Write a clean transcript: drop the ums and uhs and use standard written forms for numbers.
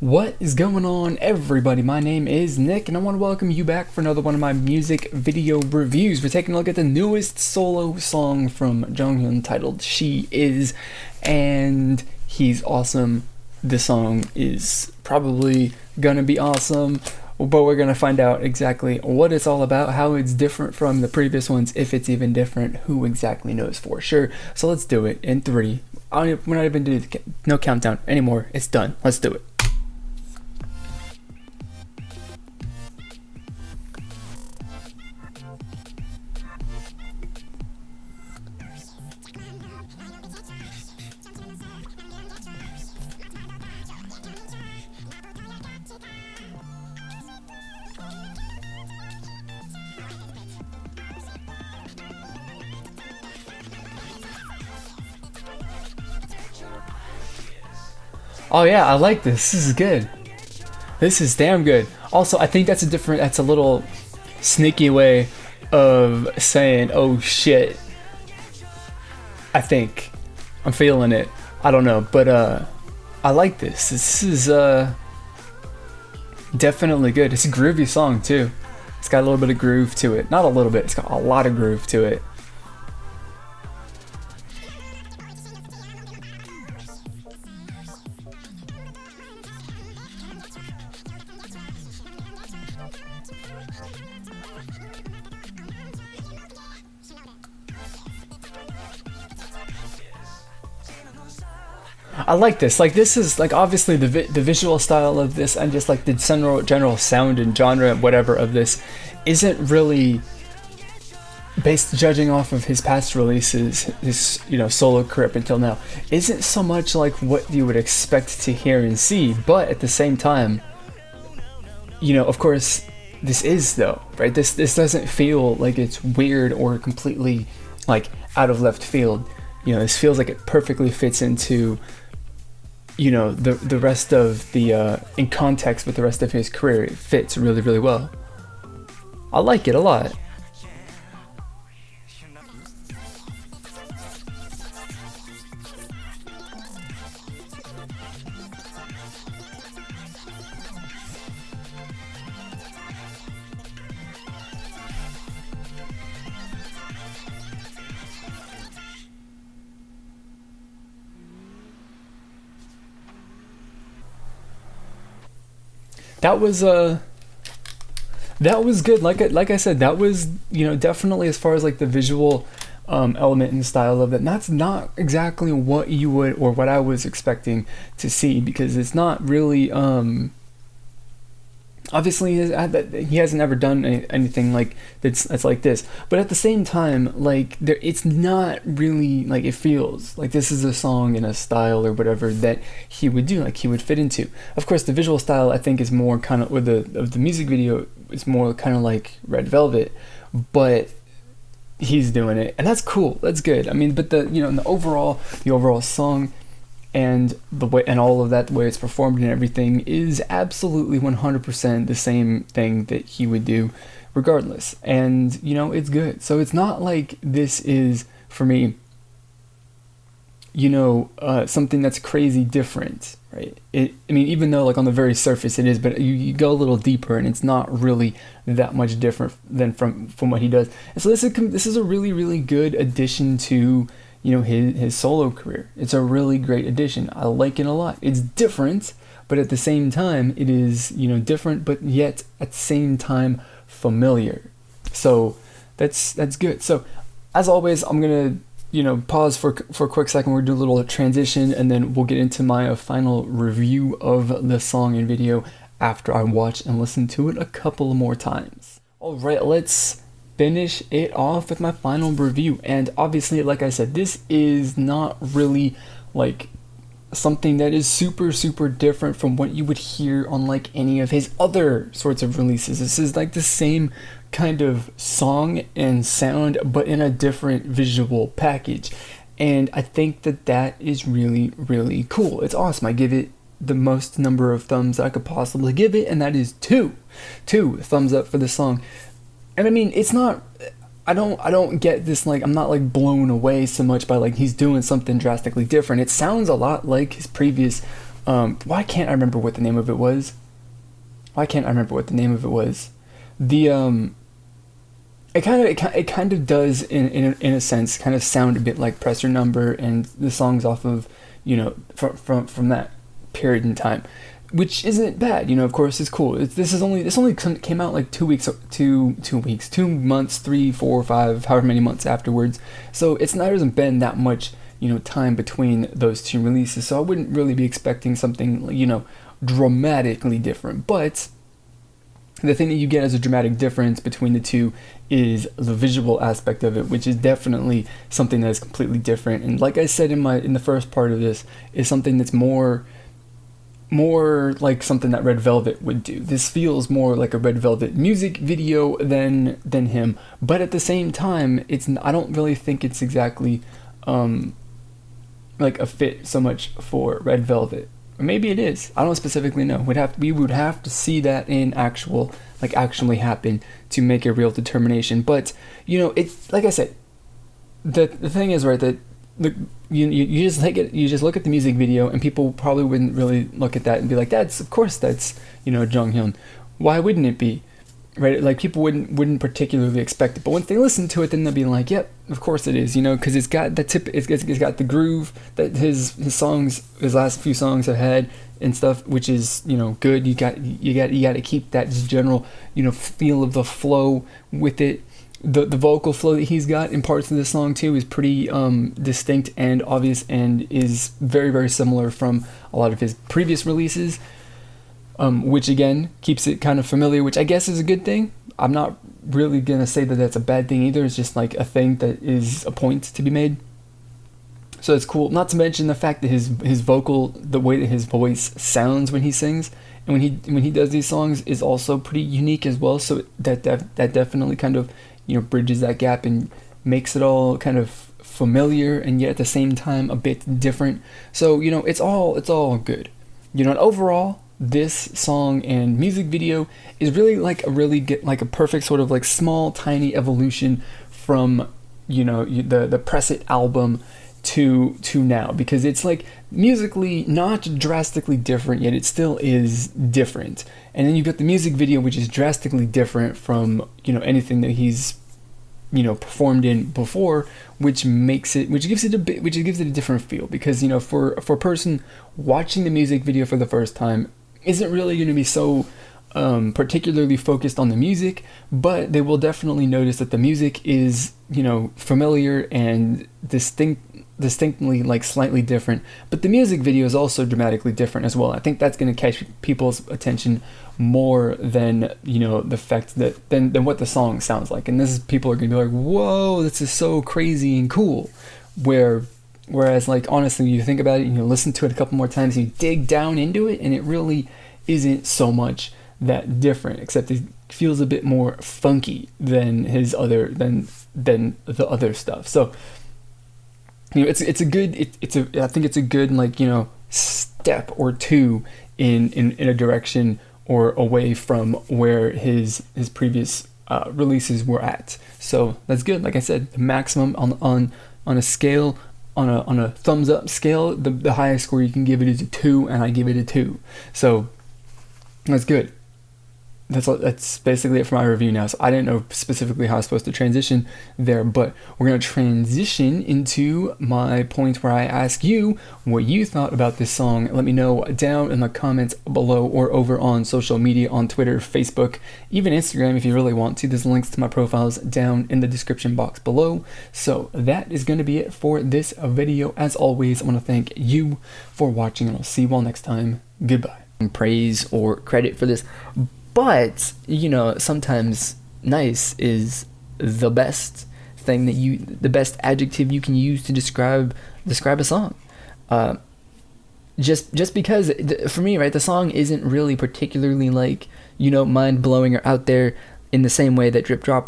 What is going on, everybody? My name is Nick, and I want to welcome you back for another one of my music video reviews. We're taking a look at the newest solo song from Jonghyun titled She Is, and he's awesome. This song is probably gonna be awesome, but we're gonna find out exactly what it's all about, how it's different from the previous ones, if it's even different, who exactly knows for sure. So let's do it in three. We're not even doing no countdown anymore. It's done. Let's do it. Oh yeah, I like this. This is good. This is damn good. Also, I think that's a little sneaky way of saying, oh shit. I think. I'm feeling it. I don't know, but I like this. This is definitely good. It's a groovy song too. It's got a little bit of groove to it. Not a little bit, it's got a lot of groove to it. I like this. Like, this is like obviously the visual style of this, and just like the general sound and genre whatever of this isn't really based, judging off of his past releases, his solo career up until now, isn't so much like what you would expect to hear and see. But at the same time, of course, this is though, right? This doesn't feel like it's weird or completely like out of left field. This feels like it perfectly fits into the rest of the in context with the rest of his career. It fits really, really well. I like it a lot. That was good. Like I said, that was definitely, as far as like the visual element and style of it, that's not exactly what you would, or what I was expecting to see, because it's not really obviously he hasn't ever done anything like that's like this, but at the same time, like, it's not really like, it feels like this is a song in a style or whatever that he would do, like he would fit into. Of course, the visual style I think is more kind of, or the music video is more kind of like Red Velvet, but he's doing it, and that's cool, that's good. I mean, but the overall song and the way, and all of that, the way it's performed and everything, is absolutely 100% the same thing that he would do regardless, and it's good. So it's not like this is, for me, something that's crazy different, right? I mean, even though like on the very surface it is, but you go a little deeper and it's not really that much different than from what he does. And so this is a really, really good addition to his solo career. It's a really great addition. I like it a lot. It's different, but at the same time it is different, but yet at the same time familiar. So that's good. So as always, I'm gonna pause for a quick second. We're gonna do a little transition, and then we'll get into my final review of the song and video after I watch and listen to it a couple more times. All right, let's finish it off with my final review. And obviously, like I said, this is not really like something that is super, super different from what you would hear on like any of his other sorts of releases. This is like the same kind of song and sound, but in a different visual package, and I think that is really, really cool. It's awesome. I give it the most number of thumbs I could possibly give it, and that is two thumbs up for the song. And I mean, it's not, I don't get this, like, I'm not like blown away so much by like he's doing something drastically different. It sounds a lot like his previous Why can't I remember what the name of it was? Why can't I remember what the name of it was? The it kind of does in a sense kind of sound a bit like Press Your Number and the songs off of, you know, from that period in time, which isn't bad. You know, of course, it's cool. This only came out like 2 weeks, 2 months, 3, 4, 5, however many months afterwards. So there hasn't been that much, you know, time between those two releases. So I wouldn't really be expecting something, you know, dramatically different. But the thing that you get as a dramatic difference between the two is the visual aspect of it, which is definitely something that is completely different. And like I said in the first part of this, is something that's more like something that Red Velvet would do. This feels more like a Red Velvet music video than him, but at the same time, I don't really think it's exactly like a fit so much for Red Velvet. Or maybe it is. I don't specifically know. We would have to see that in actually happen to make a real determination. But you know, it's like I said, the thing is, right, that you just look at the music video and people probably wouldn't really look at that and be like, of course that's, you know, Jonghyun. Why wouldn't it be? Right? Like people wouldn't particularly expect it, but once they listen to it, then they'll be like, yep, of course it is, you know, because it's got it's got the groove that his last few songs have had and stuff, which is, you know, good. You got to keep that just general, you know, feel of the flow with it. The vocal flow that he's got in parts of the song too is pretty distinct and obvious, and is very, very similar from a lot of his previous releases. Which again keeps it kind of familiar, which I guess is a good thing. I'm not really gonna say that that's a bad thing either. It's just like a thing that is a point to be made. So it's cool. Not to mention the fact that his vocal, the way that his voice sounds when he sings and when he does these songs is also pretty unique as well. So that definitely kind of, you know, bridges that gap and makes it all kind of familiar and yet at the same time a bit different. So, you know, it's all good. You know, and overall, this song and music video is really like a perfect sort of like small tiny evolution from, you know, the Press It album to now, because it's like musically not drastically different, yet it still is different. And then you've got the music video, which is drastically different from, you know, anything that he's, you know, performed in before, which gives it a different feel, because, you know, for a person watching the music video for the first time isn't really going to be so particularly focused on the music, but they will definitely notice that the music is, you know, familiar and distinctly like slightly different, but the music video is also dramatically different as well. I think that's going to catch people's attention more than, you know, the fact that than what the song sounds like. And people are going to be like, whoa, this is so crazy and cool. Whereas, like, honestly, you think about it, you listen to it a couple more times, you dig down into it, and it really isn't so much that different, except it feels a bit more funky than the other stuff. So, you know, I think it's a good, like, you know, step or two in a direction or away from where his previous releases were at. So that's good. Like I said, the maximum on a scale. On a thumbs up scale, the highest score you can give it is a 2, and I give it a 2. So that's good. That's basically it for my review now. So I didn't know specifically how I was supposed to transition there, but we're going to transition into my point where I ask you what you thought about this song. Let me know down in the comments below or over on social media, on Twitter, Facebook, even Instagram if you really want to. There's links to my profiles down in the description box below. So that is going to be it for this video. As always, I want to thank you for watching, and I'll see you all next time. Goodbye. Praise or credit for this. But, you know, sometimes nice is the best thing the best adjective you can use to describe a song. Just because, for me, right, the song isn't really particularly, like, you know, mind-blowing or out there in the same way that Drip Drop